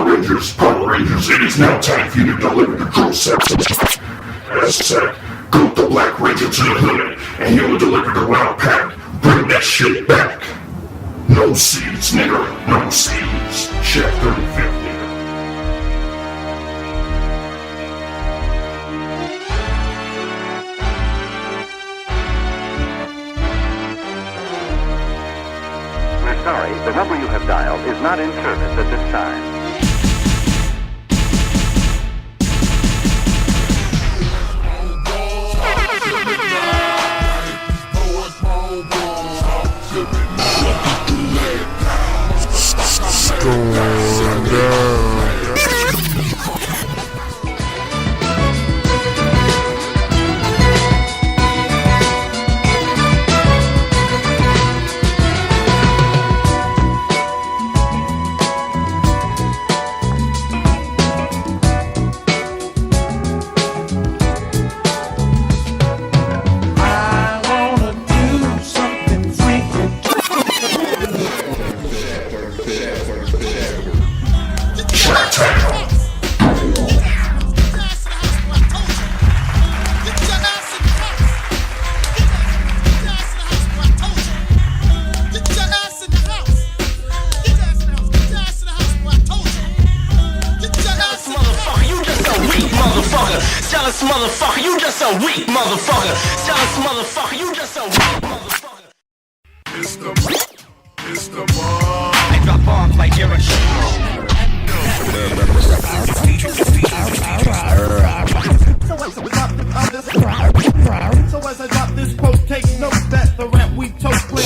Power Rangers, it is now time for you to deliver the drill set. As said, go with the Black Ranger to the hood, and he will deliver the round pack. Bring that shit back. No seeds, nigga, no seeds. Check 3050. We're sorry, the number you have dialed is not in service at this time. Going down. Jealous motherfucker, you just a weak motherfucker. Jealous motherfucker, you just a weak motherfucker. It's the bomb. I drop bombs like Hiroshima. So as I drop this post, take note that the rap we toast clear.